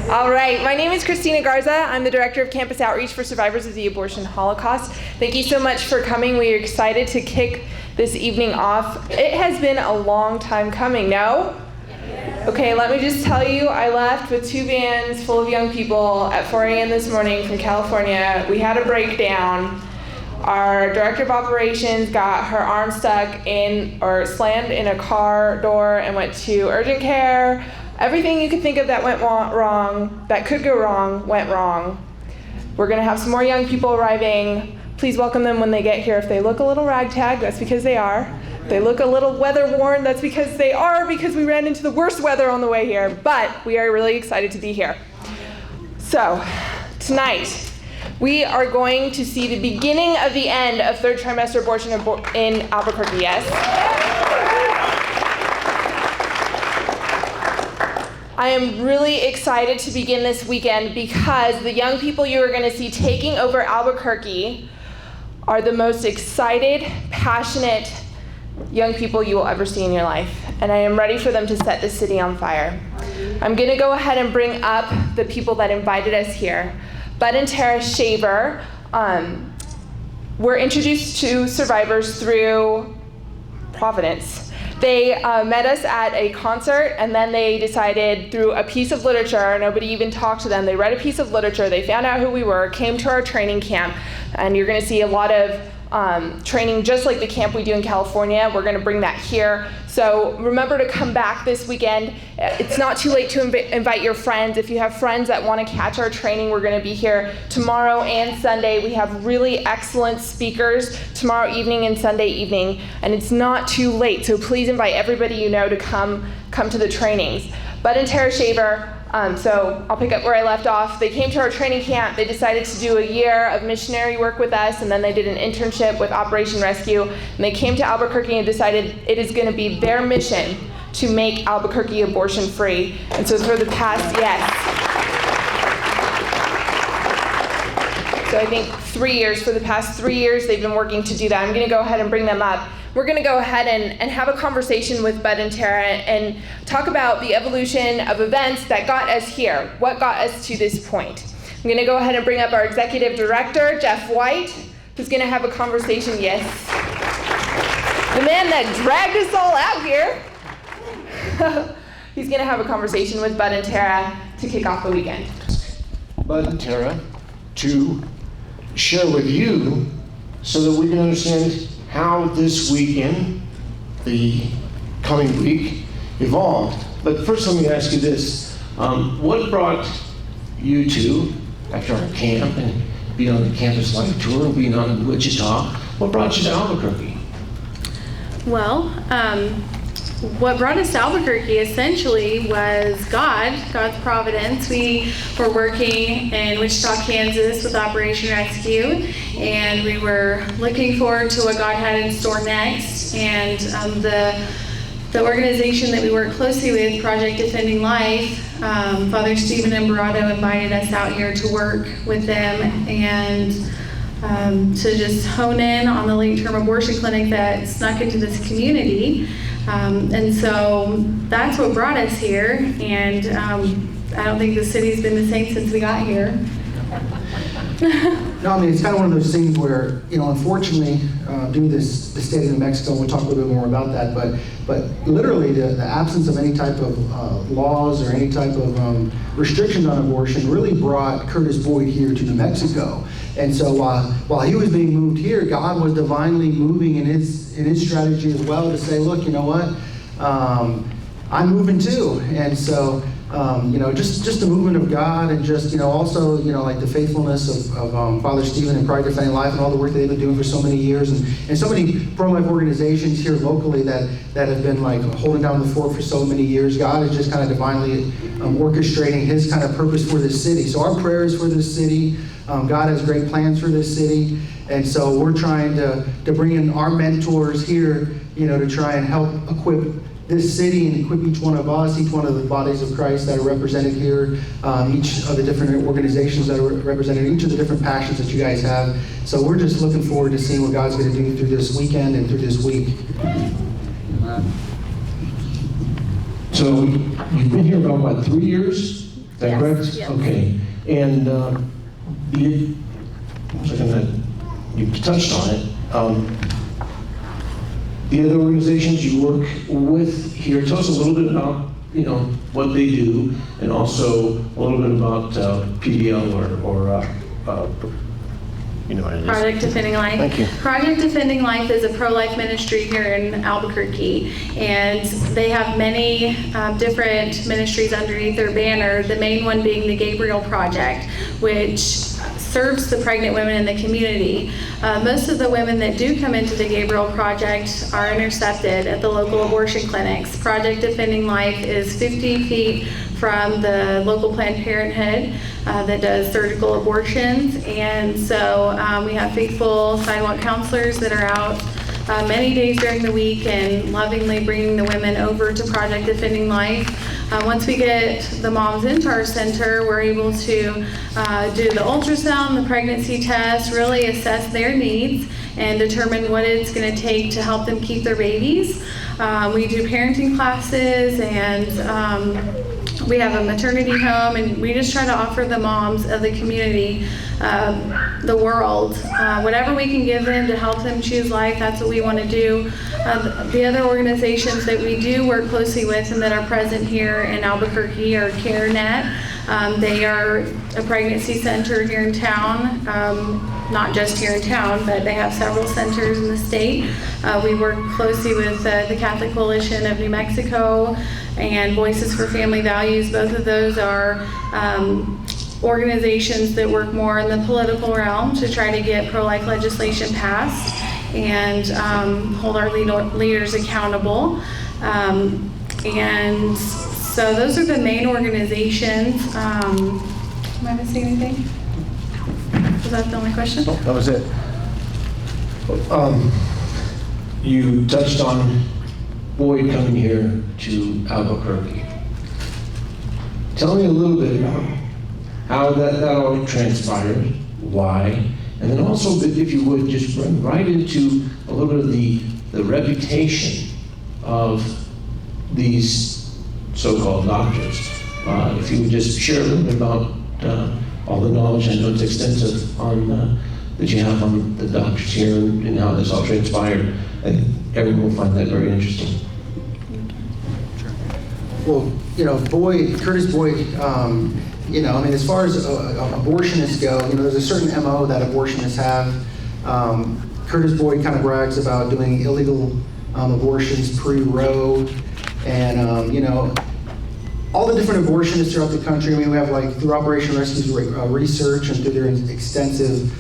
All right, my name is Christina Garza. I'm the Director of Campus Outreach for Survivors of the Abortion Holocaust. Thank you so much for coming. We are excited to kick this evening off. It has been a long time coming, no? Okay, let me just tell you, I left with 2 vans full of young people at 4 a.m. this morning from California. We had a breakdown. Our director of operations got her arm stuck in, or slammed in a car door and went to urgent care. Everything you could think of that went wrong, that could go wrong, went wrong. We're gonna have some more young people arriving. Please welcome them when they get here. If they look a little ragtag, that's because they are. If they look a little weather-worn, that's because they are, because we ran into the worst weather on the way here. But we are really excited to be here. So, tonight, we are going to see the beginning of the end of third trimester abortion in Albuquerque, yes? I am really excited to begin this weekend because the young people you are going to see taking over Albuquerque are the most excited, passionate young people you will ever see in your life. And I am ready for them to set this city on fire. I'm going to go ahead and bring up the people that invited us here. Bud and Tara Shaver were introduced to survivors through Providence. They met us at a concert, and then they decided through a piece of literature, nobody even talked to them, they read a piece of literature, they found out who we were, came to our training camp, and you're going to see a lot of training just like the camp we do in California. We're going to bring that here. So remember to come back this weekend. It's not too late to invite your friends. If you have friends that want to catch our training, we're going to be here tomorrow and Sunday. We have really excellent speakers tomorrow evening and Sunday evening, and it's not too late. So please invite everybody you know to come to the trainings. Bud and Tara Shaver, so I'll pick up where I left off. They came to our training camp. They decided to do a year of missionary work with us, and then they did an internship with Operation Rescue. And they came to Albuquerque and decided it is going to be their mission to make Albuquerque abortion free. And so for the past, so I think 3 years, for the past 3 years, they've been working to do that. I'm going to go ahead and bring them up. We're going to go ahead and have a conversation with Bud and Tara and talk about the evolution of events that got us here, what got us to this point. I'm going to go ahead and bring up our executive director, Jeff White, who's going to have a conversation, yes, the man that dragged us all out here. He's going to have a conversation with Bud and Tara to kick off the weekend. Bud and Tara, to share with you so that we can understand how this weekend, the coming week, evolved. But first let me ask you this. What brought you to, after our camp and being on the campus life tour and being on Wichita, what brought you to Albuquerque? Well, what brought us to Albuquerque essentially was God's providence. We were working in Wichita, Kansas with Operation Rescue, and we were looking forward to what God had in store next. And the organization that we work closely with, Project Defending Life, Father Stephen and Barado invited us out here to work with them and to just hone in on the late-term abortion clinic that snuck into this community. And so that's what brought us here, and I don't think the city's been the same since we got here. No, I mean, it's kind of one of those things where, unfortunately, due to the state of New Mexico, we'll talk a little bit more about that, but literally the absence of any type of laws or any type of restrictions on abortion really brought Curtis Boyd here to New Mexico. And so while he was being moved here, God was divinely moving in his strategy as well to say, look, you know what, I'm moving too. And so, just the movement of God, and just, also, like the faithfulness of Father Stephen and Project Defending Life and all the work that they've been doing for so many years, and so many pro-life organizations here locally that have been like holding down the fort for so many years. God is just kind of divinely orchestrating his kind of purpose for this city. So our prayers for this city, God has great plans for this city, and so we're trying to bring in our mentors here, to try and help equip this city and equip each one of us, each one of the bodies of Christ that are represented here, each of the different organizations that are represented, each of the different passions that you guys have. So we're just looking forward to seeing what God's going to do through this weekend and through this week. So you've been here about, 3 years? Is that Yes, correct? yes. Okay. And you touched on it. The other organizations you work with here, tell us a little bit about, what they do, and also a little bit about PDL or you know what it is. Project Defending Life. Thank you. Project Defending Life is a pro-life ministry here in Albuquerque, and they have many different ministries underneath their banner, the main one being the Gabriel Project, which serves the pregnant women in the community. Most of the women that do come into the Gabriel Project are intercepted at the local abortion clinics. Project Defending Life is 50 feet from the local Planned Parenthood that does surgical abortions, and so we have faithful sidewalk counselors that are out many days during the week and lovingly bringing the women over to Project Defending Life. Once we get the moms into our center, we're able to do the ultrasound, the pregnancy test, really assess their needs and determine what it's going to take to help them keep their babies. We do parenting classes, and we have a maternity home, and we just try to offer the moms of the community, the world, whatever we can give them to help them choose life. That's what we want to do. The other organizations that we do work closely with and that are present here in Albuquerque are CareNet. They are a pregnancy center here in town, not just here in town, but they have several centers in the state. We work closely with the Catholic Coalition of New Mexico and Voices for Family Values. Both of those are organizations that work more in the political realm to try to get pro-life legislation passed and hold our leaders accountable. And so those are the main organizations. Am I missing anything? Was that the only question? Oh, that was it. You touched on Boyd coming here to Albuquerque. Tell me a little bit about how that all transpired, why, and then also, if you would, just run right into a little bit of the reputation of these so-called doctors. If you would just share a little bit about all the knowledge, I know it's extensive, on that you have on the doctors here and how this all transpired. I think everyone will find that very interesting. Well, Curtis Boyd, as far as abortionists go, there's a certain MO that abortionists have. Curtis Boyd kind of brags about doing illegal abortions pre-Roe, and all the different abortionists throughout the country. We have, through Operation Rescue's research and through their extensive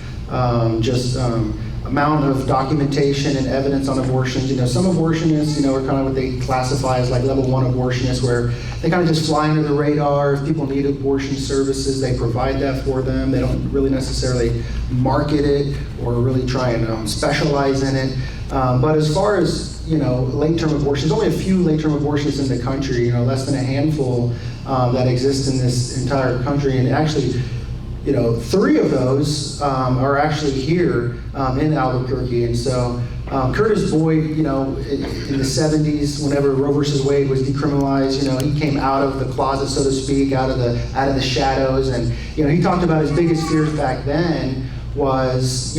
amount of documentation and evidence on abortions. Some abortionists, are kind of what they classify as level 1 abortionists, where they kind of just fly under the radar. If people need abortion services, they provide that for them. They don't really necessarily market it or really try and specialize in it. But as far as late-term abortions, only a few late-term abortions in the country. Less than a handful that exist in this entire country, and actually, 3 of those are actually here in Albuquerque. And so Curtis Boyd, in the 70s, whenever Roe versus Wade was decriminalized, he came out of the closet, so to speak, out of the shadows. And, he talked about his biggest fears back then was,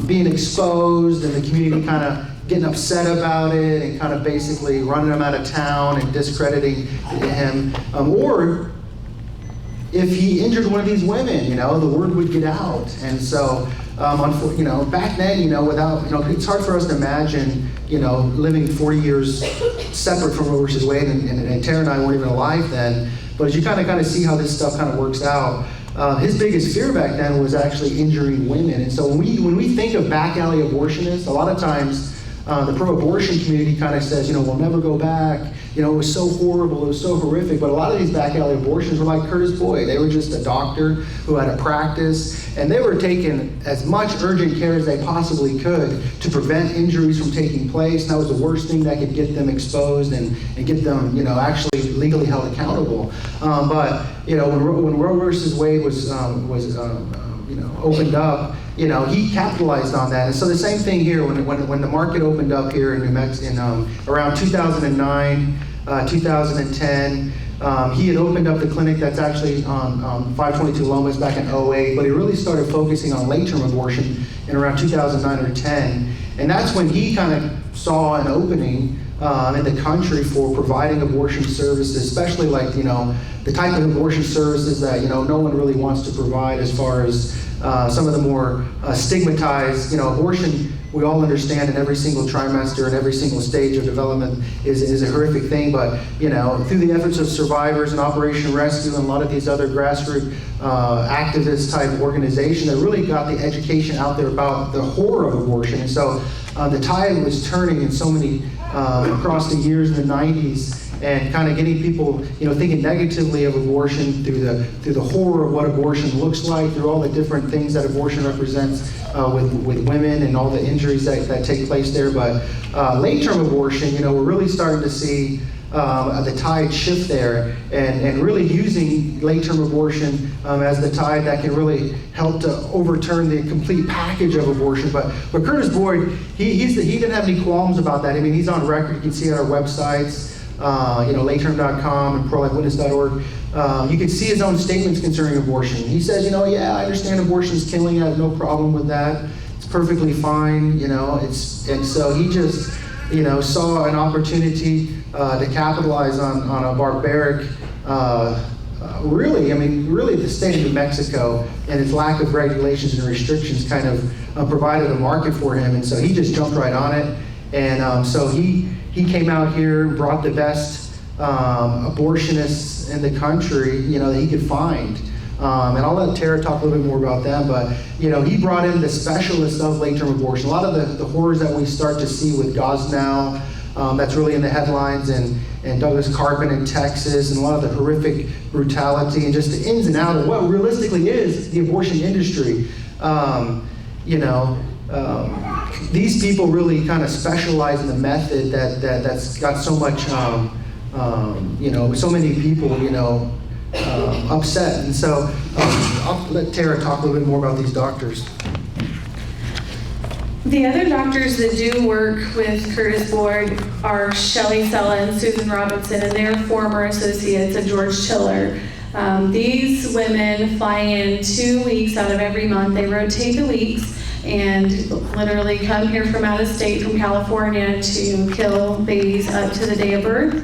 being exposed and the community kind of getting upset about it and kind of basically running him out of town and discrediting him. Or if he injured one of these women, the word would get out. And so, back then, without, it's hard for us to imagine, living 40 years separate from Roe versus Wade, and Tara and I weren't even alive then. But as you kind of see how this stuff kind of works out, his biggest fear back then was actually injuring women. And so when we think of back alley abortionists, a lot of times the pro-abortion community kind of says, we'll never go back. It was so horrible, it was so horrific. But a lot of these back alley abortions were like Curtis Boyd. They were just a doctor who had a practice, and they were taking as much urgent care as they possibly could to prevent injuries from taking place. And that was the worst thing that could get them exposed and get them, actually legally held accountable. But when Roe versus Wade was opened up, he capitalized on that. And so the same thing here, when the market opened up here in New Mexico in around 2009, 2010, He had opened up the clinic that's actually on 522 Lomas back in '08, but he really started focusing on late-term abortion in around 2009 or 10. And that's when he kind of saw an opening in the country for providing abortion services, especially like, the type of abortion services that, no one really wants to provide, as far as some of the more stigmatized, abortion. We all understand in every single trimester and every single stage of development is a horrific thing, but through the efforts of survivors and Operation Rescue and a lot of these other grassroots activist type organizations that really got the education out there about the horror of abortion. And so the tide was turning in so many across the years in the 90s, and kind of getting people, thinking negatively of abortion through the horror of what abortion looks like, through all the different things that abortion represents with women and all the injuries that take place there. But late-term abortion, we're really starting to see the tide shift there, and really using late-term abortion as the tide that can really help to overturn the complete package of abortion. But Curtis Boyd, he didn't have any qualms about that. I mean, he's on record. You can see it on our websites. lateterm.com and prolifewitness.org. You can see his own statements concerning abortion. He says, yeah, I understand abortion is killing. I have no problem with that. It's perfectly fine, and so he just, saw an opportunity to capitalize on a barbaric, really the state of New Mexico and its lack of regulations and restrictions kind of provided a market for him. And so he just jumped right on it. And so he came out here and brought the best abortionists in the country, that he could find. And I'll let Tara talk a little bit more about them, but he brought in the specialists of late-term abortion. A lot of the horrors that we start to see with Gosnell, that's really in the headlines, and Douglas Carpin in Texas, and a lot of the horrific brutality and just the ins and outs of what realistically is the abortion industry. These people really kind of specialize in the method that's got so much, so many people, upset. And so I'll let Tara talk a little bit more about these doctors. The other doctors that do work with Curtis Boyd are Shelley Sella and Susan Robinson, and they're former associates of George Tiller. These women fly in 2 weeks out of every month. They rotate the weeks and literally come here from out of state, from California, to kill babies up to the day of birth.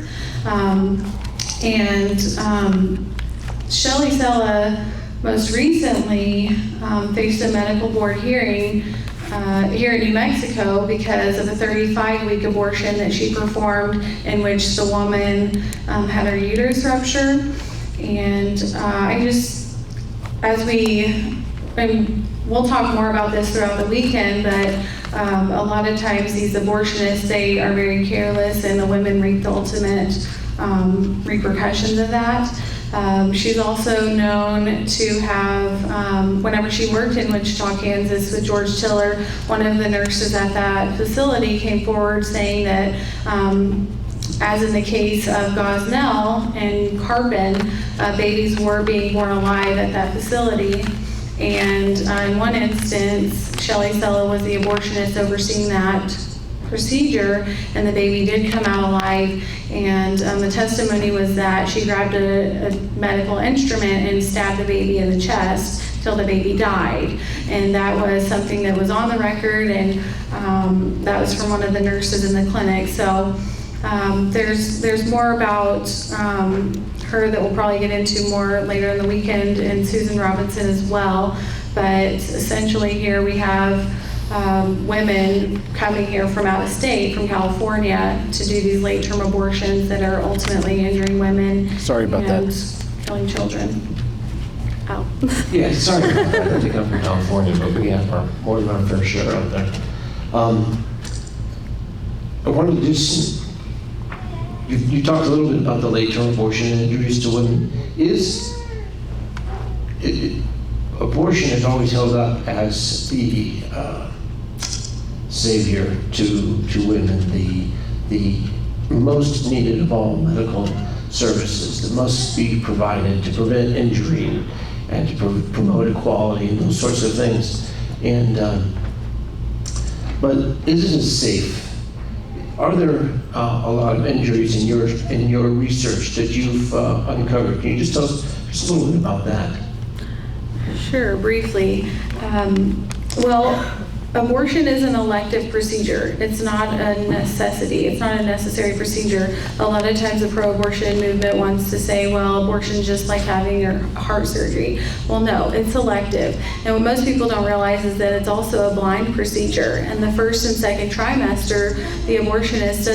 Shelley Sella most recently faced a medical board hearing here in New Mexico because of a 35-week abortion that she performed, in which the woman had her uterus rupture. And we'll talk more about this throughout the weekend, but a lot of times these abortionists, they are very careless, and the women reap the ultimate repercussions of that. She's also known to have, whenever she worked in Wichita, Kansas with George Tiller, one of the nurses at that facility came forward saying that, as in the case of Gosnell and Carpin, babies were being born alive at that facility. And in one instance, Shelley Sella was the abortionist overseeing that procedure, and the baby did come out alive. And the testimony was that she grabbed a medical instrument and stabbed the baby in the chest till the baby died. And that was something that was on the record, and that was from one of the nurses in the clinic. So there's more about her that we'll probably get into more later in the weekend, and Susan Robinson as well. But essentially here we have women coming here from out of state, from California, to do these late-term abortions that are ultimately injuring women. Sorry about that. Killing children. Oh. Yeah, sorry about that. I think I'm from California, but we have more than our fair share out there. I wanted to just, you talked a little bit about the late-term abortion and injuries to women. Abortion is always held up as the savior to women, the most needed of all medical services that must be provided to prevent injury and to promote equality and those sorts of things. And but isn't it safe? Are there a lot of injuries in your research that you've uncovered? Can you just tell us just a little bit about that? Sure, briefly. Well, abortion is an elective procedure. It's not a necessity. It's not a necessary procedure. A lot of times the pro-abortion movement wants to say, well, abortion is just like having your heart surgery. Well, no, it's elective. And what most people don't realize is that it's also a blind procedure. And the first and second trimester, the abortionist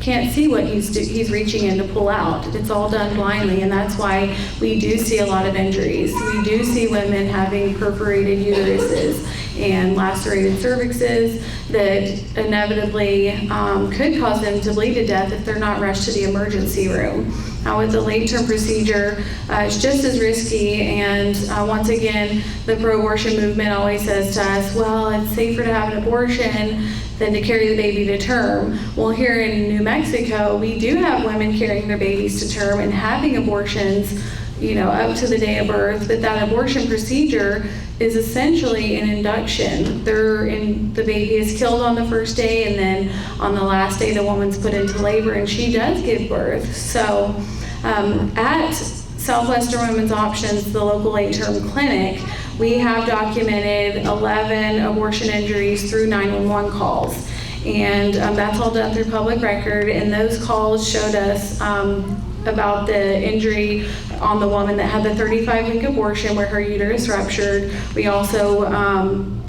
can't see what he's reaching in to pull out. It's all done blindly, and that's why we do see a lot of injuries. We do see women having perforated uteruses and lacerated cervixes that inevitably could cause them to bleed to death if they're not rushed to the emergency room. With the late-term procedure, it's just as risky, and once again, the pro-abortion movement always says to us, well, it's safer to have an abortion than to carry the baby to term. Well, here in New Mexico, we do have women carrying their babies to term and having abortions, up to the day of birth, but that abortion procedure is essentially an induction. The baby is killed on the first day, and then on the last day, the woman's put into labor, and she does give birth. So at Southwestern Women's Options, the local late-term clinic, we have documented 11 abortion injuries through 911 calls. And that's all done through public record, and those calls showed us about the injury on the woman that had the 35-week abortion where her uterus ruptured. We also,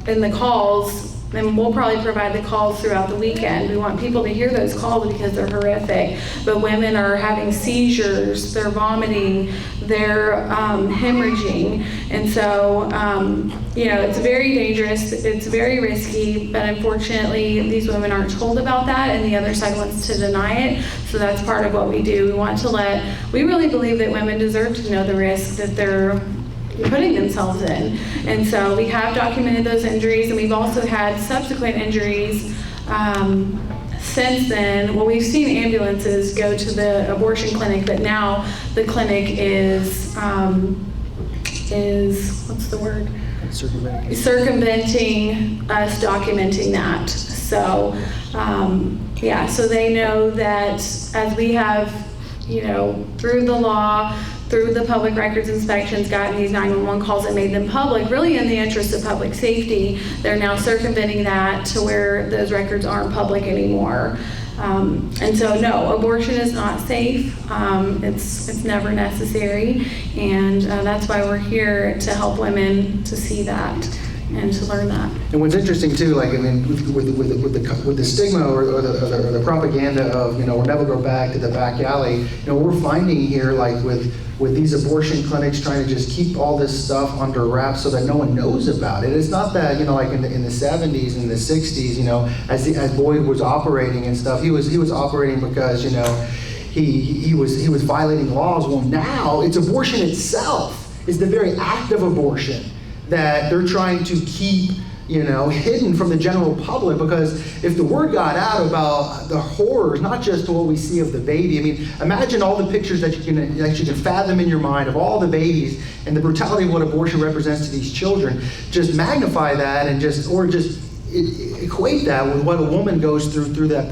in the calls, and we'll probably provide the calls throughout the weekend. We want people to hear those calls because they're horrific. But women are having seizures, they're vomiting, they're hemorrhaging. And so, it's very dangerous, it's very risky, but unfortunately, these women aren't told about that, and the other side wants to deny it. So that's part of what we do. We really believe that women deserve to know the risk that they're putting themselves in. And so we have documented those injuries, and we've also had subsequent injuries since then. Well, we've seen ambulances go to the abortion clinic, but now the clinic is what's the word? Circumventing us documenting that. So, so they know that as we have, through the law, through the public records inspections, gotten these 911 calls that made them public, really in the interest of public safety, they're now circumventing that to where those records aren't public anymore. And so, no, abortion is not safe. It's never necessary, and that's why we're here to help women to see that and to learn that. And what's interesting too, with the stigma or the propaganda of we'll never go back to the back alley. We're finding here with these abortion clinics trying to just keep all this stuff under wraps so that no one knows about it. It's not that like in the 70s and the 60s, as Boyd was operating and stuff, he was operating because he was violating laws. Well, now it's abortion itself. It's the very act of abortion that they're trying to keep hidden from the general public, because if the word got out about the horrors, not just what we see of the baby, imagine all the pictures that you can fathom in your mind of all the babies and the brutality of what abortion represents to these children. Just magnify that and just equate that with what a woman goes through that